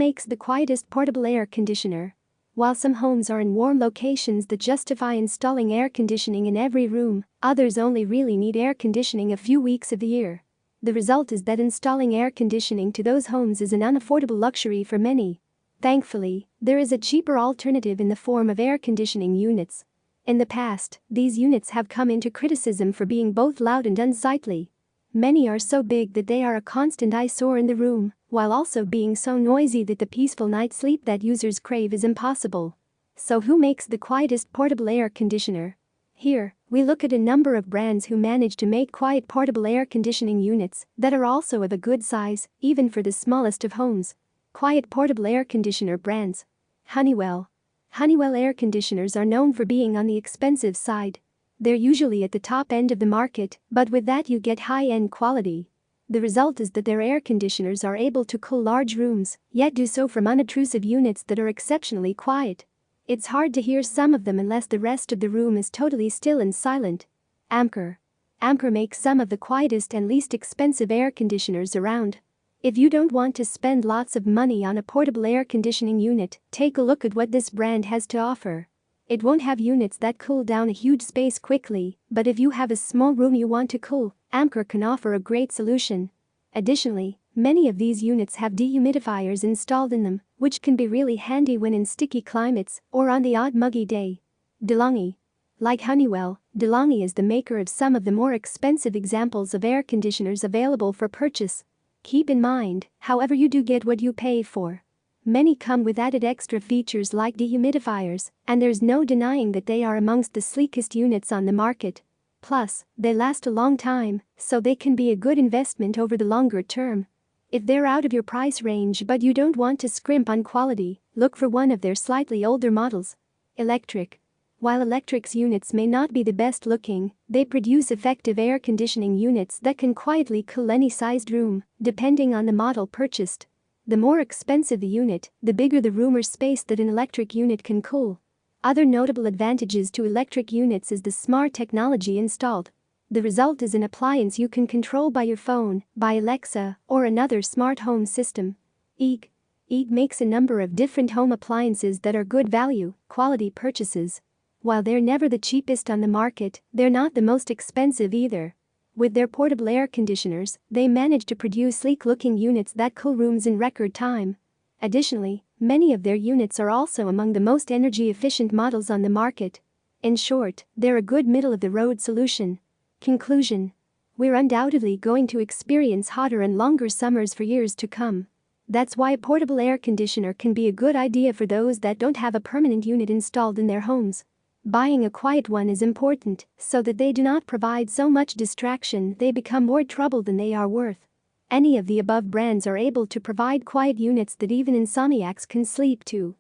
makes the quietest portable air conditioner? While some homes are in warm locations that justify installing air conditioning in every room, others only really need air conditioning a few weeks of the year. The result is that installing air conditioning to those homes is an unaffordable luxury for many. Thankfully, there is a cheaper alternative in the form of air conditioning units. In the past, these units have come into criticism for being both loud and unsightly. Many are so big that they are a constant eyesore in the room, while also being so noisy that the peaceful night sleep that users crave is impossible. So who makes the quietest portable air conditioner? Here, we look at a number of brands who manage to make quiet portable air conditioning units that are also of a good size, even for the smallest of homes. Quiet portable air conditioner brands. Honeywell. Honeywell air conditioners are known for being on the expensive side. They're usually at the top end of the market, but with that you get high-end quality. The result is that their air conditioners are able to cool large rooms, yet do so from unobtrusive units that are exceptionally quiet. It's hard to hear some of them unless the rest of the room is totally still and silent. Amcor. Amcor makes some of the quietest and least expensive air conditioners around. If you don't want to spend lots of money on a portable air conditioning unit, take a look at what this brand has to offer. It won't have units that cool down a huge space quickly, but if you have a small room you want to cool, Amcor can offer a great solution. Additionally, many of these units have dehumidifiers installed in them, which can be really handy when in sticky climates or on the odd muggy day. DeLonghi. Like Honeywell, DeLonghi is the maker of some of the more expensive examples of air conditioners available for purchase. Keep in mind, however, you do get what you pay for. Many come with added extra features like dehumidifiers, and there's no denying that they are amongst the sleekest units on the market. Plus, they last a long time, so they can be a good investment over the longer term. If they're out of your price range but you don't want to scrimp on quality, look for one of their slightly older models. Electric. While Electric's units may not be the best looking, they produce effective air conditioning units that can quietly cool any sized room, depending on the model purchased. The more expensive the unit, the bigger the room or space that an electric unit can cool. Other notable advantages to electric units is the smart technology installed. The result is an appliance you can control by your phone, by Alexa, or another smart home system. EEG. EEG makes a number of different home appliances that are good value, quality purchases. While they're never the cheapest on the market, they're not the most expensive either. With their portable air conditioners, they manage to produce sleek-looking units that cool rooms in record time. Additionally, many of their units are also among the most energy-efficient models on the market. In short, they're a good middle-of-the-road solution. Conclusion. We're undoubtedly going to experience hotter and longer summers for years to come. That's why a portable air conditioner can be a good idea for those that don't have a permanent unit installed in their homes. Buying a quiet one is important so that they do not provide so much distraction they become more trouble than they are worth. Any of the above brands are able to provide quiet units that even insomniacs can sleep to.